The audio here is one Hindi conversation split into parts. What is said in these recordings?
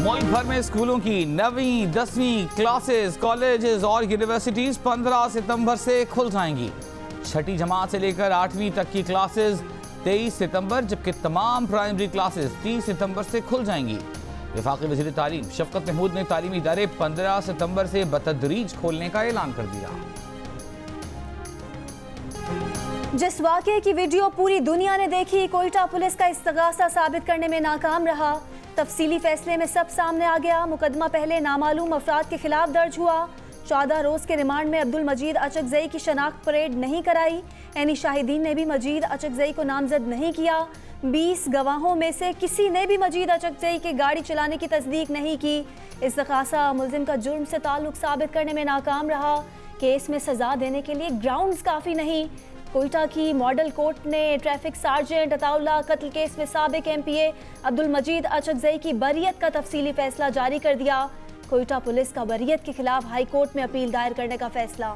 मुल्क भर में स्कूलों की 9वीं 10वीं क्लासेस, कॉलेजेस और यूनिवर्सिटीज 15 सितंबर से खुल जाएंगी। छठी जमात से लेकर 8वीं तक की क्लासेस 23 सितंबर, जबकि तमाम प्राइमरी क्लासेस 30 सितंबर से खुल जाएंगी। वफाकी वज़ीर तालीम शफकत महमूद ने तालीमी इदारे 15 सितंबर से बतदरीज खोलने का ऐलान कर दिया। जिस वाक़े की वीडियो पूरी दुनिया ने देखी, कोयटा पुलिस का इस्तगासा साबित करने में नाकाम रहा। तफसीली फैसले में सब सामने आ गया। मुकदमा पहले नामालूम अफराद के खिलाफ दर्ज हुआ। 14 रोज के रिमांड में अब्दुल मजीद अचकजई की शनाख्त परेड नहीं कराई। एनी शाहिदीन ने भी मजीद अचकजई को नामजद नहीं किया। 20 गवाहों में से किसी ने भी मजीद अचकजई के गाड़ी चलाने की तस्दीक नहीं की। इस्तगासा मुलजिम का जुर्म से ताल्लुक साबित करने में नाकाम रहा। केस में सजा देने के लिए ग्राउंड्स काफ़ी नहीं। कोयटा की मॉडल कोर्ट ने ट्रैफिक सार्जेंट अताउल्लाह कत्ल केस में साबिक MPA अब्दुल मजीद अचकजई की बरियत का तफसीली फैसला जारी कर दिया। कोयटा पुलिस का बरियत के खिलाफ हाई कोर्ट में अपील दायर करने का फैसला।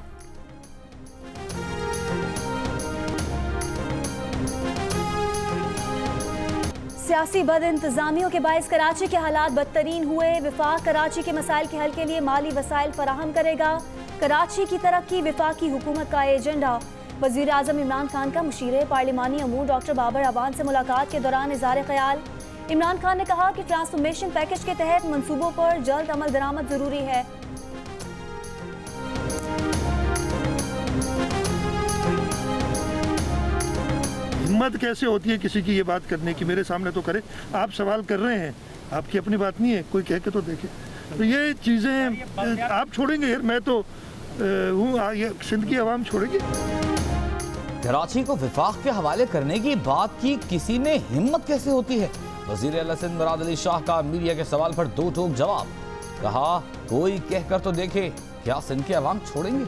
सियासी बद इंतजामियों के बायस कराची के हालात बदतरीन हुए। विफाक कराची के मसाइल के हल के लिए माली वसाइल फराहम करेगा। कराची की तरक्की विफाकी हुकूमत का एजेंडा। वज़ीर आज़म इमरान खान का मुशीर पार्लिमानी अमूर डॉक्टर बाबर अवान से मुलाकात के दौरान इज़हार ख्याल। इमरान खान ने कहा कि ट्रांसफॉर्मेशन पैकेज के तहत मंसूबों पर जल्द अमल दरामद जरूरी है। हिम्मत कैसे होती है किसी की ये बात करने की? मेरे सामने तो करे। आप सवाल कर रहे हैं, आपकी अपनी बात नहीं है, कोई कह के तो देखे। तो ये चीज़ें आप छोड़ेंगे यार? मैं तो हूँ, सिंध की आवाम छोड़ेगी। कराची को विफाक के हवाले करने की बात की किसी में हिम्मत कैसे होती है? वज़ीर आला सिंध मुराद अली शाह का मीडिया के सवाल पर दो टोक जवाब। कहा कोई कहकर तो देखे, क्या सिंध की आवाम छोड़ेंगे?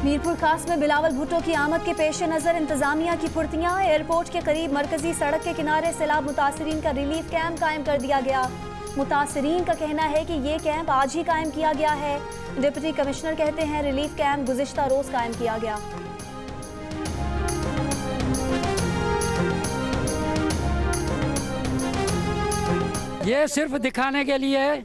मीरपुर खास में बिलावल भुट्टो की आमद के पेश नज़र इंतजामिया की फुर्तियाँ। एयरपोर्ट के करीब मरकजी सड़क के किनारे सैलाब मुतासरीन का रिलीफ कैंप कायम कर दिया गया। मुतासरीन का कहना है कि ये कैंप आज ही कायम किया गया है। डिप्टी कमिश्नर कहते हैं रिलीफ कैंप गुज़िश्ता रोज कायम किया गया। ये सिर्फ दिखाने के लिए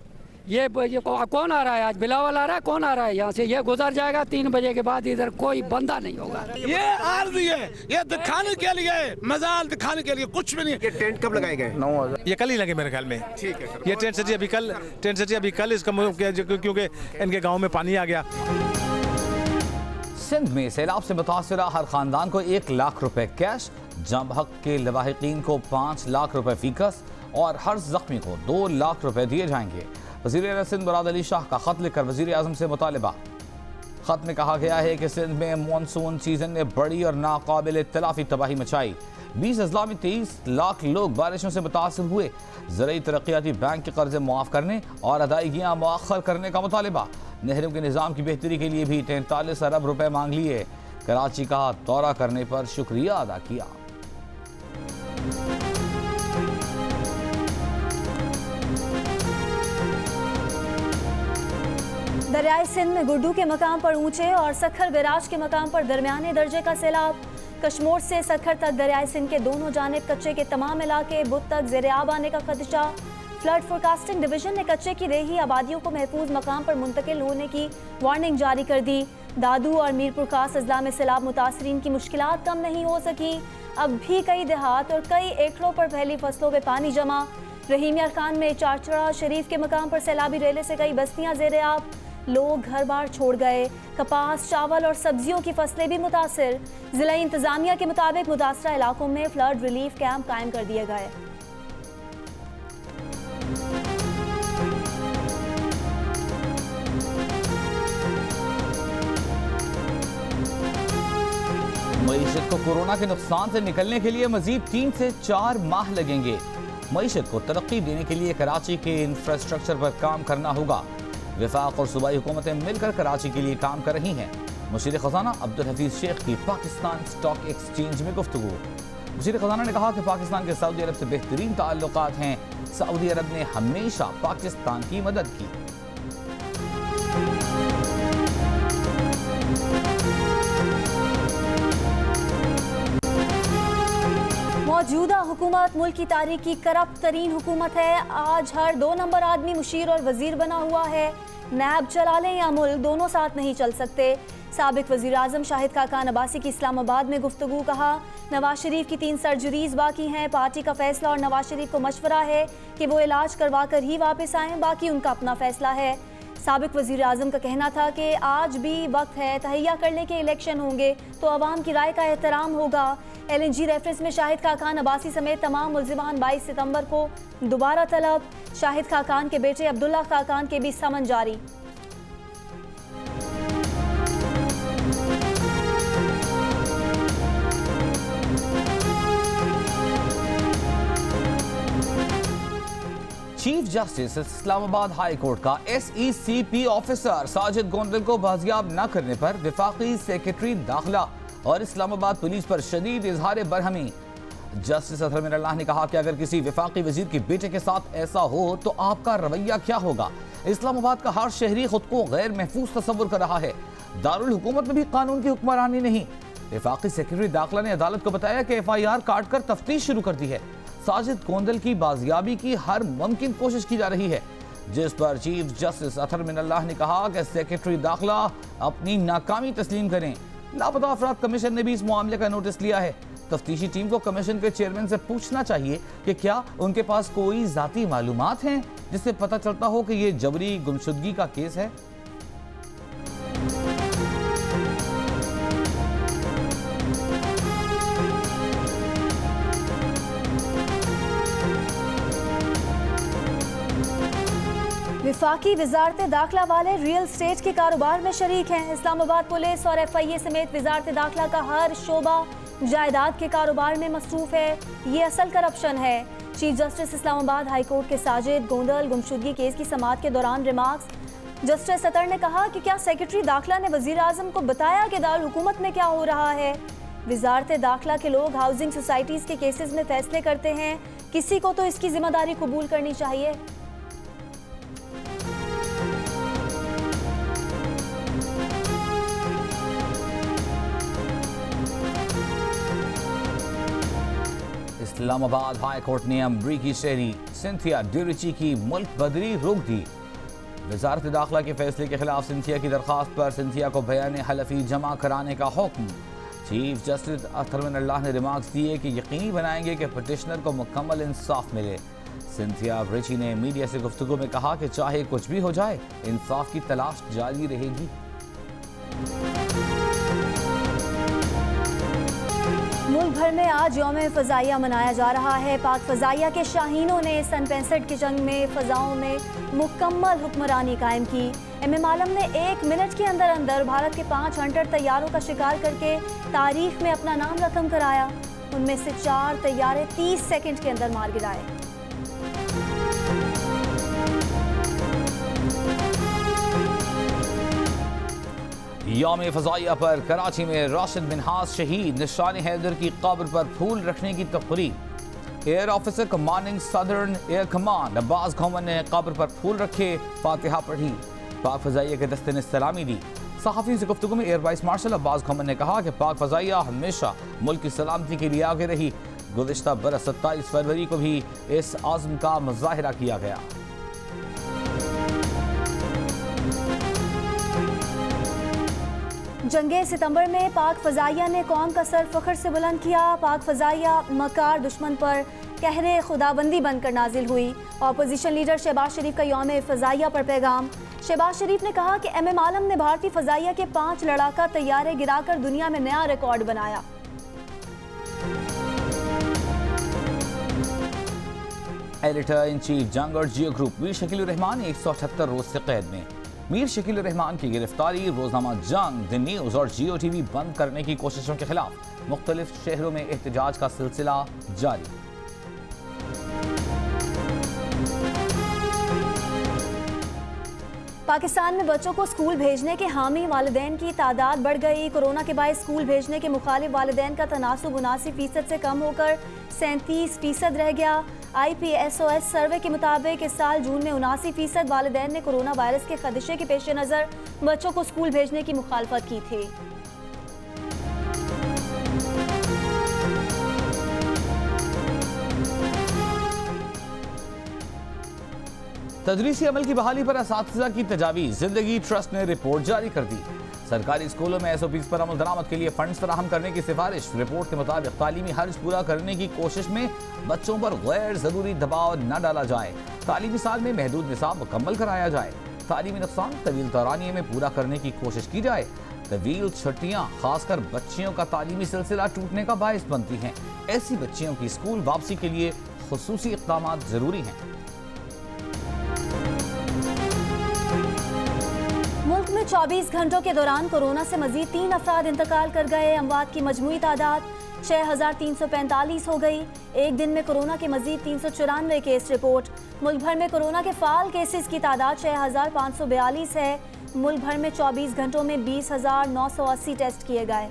ये कौन आ रहा है? आज बिलावल आ रहा है, कौन आ रहा है यहाँ से? ये गुजर जाएगा 3 बजे के बाद, इधर कोई बंदा नहीं होगा। ये आरज़ी है, ये दिखाने के लिए, मजाल दिखाने के लिए, कुछ भी नहीं। ये टेंट कब लगाए गए? 9 ये कल ही लगे मेरे ख्याल में। ठीक है सर। ये टेंट सिटी अभी कल इसका क्योंकि इनके गाँव में पानी आ गया। सिंध में सैलाब से मुतासरा हर खानदान को 1 लाख रुपए कैश, जम हक के लवाहिकीन को 5 लाख रुपए फीकस और हर जख्मी को 2 लाख रुपए दिए जाएंगे। वज़ीर आला सिंध मुराद अली शाह का खत लिखकर वज़ीर आज़म से मुतालिबा। खत में कहा गया है कि सिंध में मानसून सीजन ने बड़ी और नाकाबिल इत्तलाफी तबाही मचाई। 20 अजला में 23 लाख लोग बारिशों से मुतासर हुए। ज़रूरी तरक्याती बैंक के कर्जे मुआफ़ करने और अदायगियाँ मुअख्खर करने का मुतालिबा। नहरों के निज़ाम की बेहतरी के लिए भी 43 अरब रुपए मांग लिए। कराची का दौरा करने पर शुक्रिया अदा किया। दरियाई सिंध में गुड्डू के मकाम पर ऊंचे और सखर बैराज के मकाम पर दरमियाने दर्जे का सैलाब। कशमोर से सखर तक दरियाई सिंध के दोनों जानिब कच्चे के तमाम इलाके बुध तक ज़ेर-ए-आब आने का खदशा। फ्लड फोरकास्टिंग डिवीजन ने कच्चे की रही आबादियों को महफूज मकाम पर मुंतकिल होने की वार्निंग जारी कर दी। दादू और मीरपुर खास अजला में सैलाब मुतासरीन की मुश्किलात कम नहीं हो सकी। अब भी कई देहात और कई एकड़ों पर फैली फसलों में पानी जमा। रहीम यार खान में चाचड़ा शरीफ के मकाम पर सैलाबी रेले से कई बस्तियां ज़ेर-ए-आब। लोग घर बार छोड़ गए। कपास, चावल और सब्जियों की फसलें भी मुतासिर। जिला इंतजामिया के मुताबिक मुतासरा इलाकों में फ्लड रिलीफ कैंप कायम कर दिए गए। मईशत को कोरोना के नुकसान से निकलने के लिए मजीद 3 से 4 माह लगेंगे। मईशत को तरक्की देने के लिए कराची के इंफ्रास्ट्रक्चर पर काम करना होगा। वफाक और सूबाई हुकूमतें मिलकर कराची के लिए काम कर रही हैं। मुशीर खजाना अब्दुल हफीज शेख की पाकिस्तान स्टॉक एक्सचेंज में गुफ्तगू। मुशीर खजाना ने कहा कि पाकिस्तान के सऊदी अरब से बेहतरीन ताल्लुकात हैं। सऊदी अरब ने हमेशा पाकिस्तान की मदद की। मौजूदा हुकूमत मुल्क की तारीख की करप्ट तरीन हुकूमत है। आज हर 2 नंबर आदमी मुशीर और वजीर बना हुआ है। नैब चला लें या मुल्क, दोनों साथ नहीं चल सकते। साबिक वज़ीर आज़म शाहिद खाकान अब्बासी की इस्लामाबाद में गुफ्तगू। कहा, नवाज शरीफ की 3 सर्जरीज बाकी हैं। पार्टी का फैसला और नवाज शरीफ को मशवरा है कि वो इलाज करवा कर ही वापस आएँ, बाकी उनका अपना फैसला है। साबिक वज़ीर आज़म का कहना था कि आज भी वक्त है, तहैया कर ले के इलेक्शन होंगे तो अवाम की राय का एहतराम होगा। LNG रेफरेंस में शाहिद खाकान अब्बासी समेत तमाम मुल्ज़िमान 22 सितंबर को दोबारा तलब। शाहिद खाकान के बेटे अब्दुल्ला खाकान के भी समन जारी। Chief justice Islamabad high court का SECP ऑफिसर साजिद गोंदल को बाजियाब न करने पर वफाकी सेक्रेटरी दाखिला और इस्लामाबाद पुलिस पर शदीद इजहार बरहमी। जस्टिस अतहर मिनल्लाह ने कहा कि अगर किसी वफाकी वजीर के बेटे के साथ ऐसा हो तो आपका रवैया क्या होगा। इस्लामाबाद का हर शहरी खुद को गैर महफूज तस्वुर कर रहा है। दारुल हुकूमत में भी कानून की हुक्मरानी नहीं। वफाकी सेक्रेटरी दाखिला ने अदालत को बताया कि FIR काट कर तफ्तीश शुरू कर दी है। साजिद गोंदल की बाजियाबी की हर मुमकिन कोशिश की जा रही है, जिस पर चीफ जस्टिस अतहर मिनल्लाह ने कहा कि सेक्रेटरी दाखिला अपनी नाकामी तस्लीम करें। लापता अफराद कमीशन ने भी इस मामले का नोटिस लिया है। तफ्तीशी टीम को कमीशन के चेयरमैन से पूछना चाहिए कि क्या उनके पास कोई जाती मालूमात हैं जिससे पता चलता हो कि ये जबरी गुमशुदगी का केस है। विफाकी वजारत दाखिला वाले रियल स्टेट के कारोबार में शरीक हैं। इस्लामाबाद पुलिस और FIA समेत वजारत दाखिला का हर शोबा जायदाद के कारोबार में मसरूफ है। ये असल करप्शन है। Chief justice Islamabad high court के साजिद गोंदल गुमशुदगी केस की समाअत के दौरान रिमार्क्स। जस्टिस अतर ने कहा कि क्या सेक्रेटरी दाखिला ने वजीर आजम को बताया कि दारुल हुकूमत में क्या हो रहा है। वजारत दाखिला के लोग हाउसिंग सोसाइटीज के केसेस में फैसले करते हैं, किसी को तो इसकी जिम्मेदारी कबूल करनी चाहिए। इस्लामाबाद हाई कोर्ट ने अमरीकी शहरी सिंथिया ड्यूरिची की मुल्क बदरी रोक दी। वजारत दाखिला के फैसले के खिलाफ सिंथिया की दरख्वास्त पर सिंथिया को बयान हलफी जमा कराने का हुक्म। चीफ जस्टिस अतहर मिनल्लाह ने रिमार्क्स दिए कि यकीनी बनाएंगे कि पटिशनर को मुकम्मल इंसाफ मिले। सिंथिया ड्यूरिची ने मीडिया से गुफ्तगू में कहा कि चाहे कुछ भी हो जाए, इंसाफ की तलाश जारी रहेगी। मुल्क भर में आज यौम फ़ज़ाइया मनाया जा रहा है। पाक फ़ज़ाइया के शाहीनों ने सन 65 की जंग में फ़ज़ाओं में मुकम्मल हुक्मरानी कायम की। MM आलम ने 1 मिनट के अंदर अंदर भारत के 5 हंटर तैयारों का शिकार करके तारीख में अपना नाम रकम कराया। उनमें से 4 तैयारे 30 सेकंड के अंदर मार गिराए। यौम फ़ज़ाइया पर कराची में राशिद मिन्हाज शहीद निशान हैदर की कब्र पर फूल रखने की तक़रीब। Air officer commanding southern air command Abbas Ghuman ने कब्र पर फूल रखे, फातिहा पढ़ी। पाक फ़ज़ाइया के दस्ते ने सलामी दी। सहाफ़ियों से गुफ्तगू में air vice marshal Abbas Ghuman ने कहा कि पाक फ़ज़ाइया हमेशा मुल्क की सलामती के लिए आगे रही। गुज़िश्ता बरस 27 फरवरी को भी इस आज़म का मुज़ाहिरा किया गया। जंगे सितंबर में पाक फ़ज़ाइया ने कौम का सर फ़ख्र से बुलंद किया। पाक फ़ज़ाइया मकार दुश्मन पर कहरे खुदाबंदी बनकर नाजिल हुई। अपोजिशन लीडर शहबाज शरीफ का यौम फ़ज़ाइया पर पैगाम। शहबाज शरीफ ने कहा कि MM आलम ने भारतीय फ़ज़ाइया के 5 लड़ाका तैयारे गिराकर दुनिया में नया रिकॉर्ड बनाया। एडिटर इन चीफ जंग और जियो ग्रुप मीर शकील रहमान 178 रोज से कैद में। मीर शकील रहमान की गिरफ्तारी, रोजनामा जंग, द न्यूज़ और जियो TV बंद करने की कोशिशों के खिलाफ मुख्तलिफ शहरों में एहतजाज का सिलसिला जारी। पाकिस्तान में बच्चों को स्कूल भेजने के हामी वालिदैन की तादाद बढ़ गई। कोरोना के बायस स्कूल भेजने के मुखालिफ वालिदैन का तनासुब 79% से कम होकर 37% रह गया। IPSOS सर्वे के मुताबिक इस साल जून में 79% वालिदैन ने कोरोना वायरस के खदशे के पेश नज़र बच्चों को स्कूल भेजने की मुखालफत की थी। तदरीसी अमल की बहाली पर असातिज़ा की तजावीज़, जिंदगी ट्रस्ट ने रिपोर्ट जारी कर दी। सरकारी स्कूलों में SOPs पर अमल दरामद के लिए फंड्स फराहम करने की सिफारिश। रिपोर्ट के मुताबिक तालीमी हर्ज पूरा करने की कोशिश में बच्चों पर गैर जरूरी दबाव न डाला जाए। तालीमी साल में महदूद निसाब मुकम्मल कराया जाए। तालीमी नुकसान तवील दौरानिये में पूरा करने की कोशिश की जाए। तवील छुट्टियां खासकर बच्चियों का तालीमी सिलसिला टूटने का बायस बनती हैं। ऐसी बच्चियों की स्कूल वापसी के लिए खुसूसी इक़दाम जरूरी हैं। मुल्क में 24 घंटों के दौरान कोरोना से मजीद 3 अफराद इंतकाल कर गए। अमवात की मजमूई तादाद 6345 हो गई। एक दिन में कोरोना के मजीद 394 केस रिपोर्ट। मुल्क भर में कोरोना के फाल केसेस की तादाद 6542 है। मुल्क भर में 24 घंटों में 20,980 टेस्ट किए गए।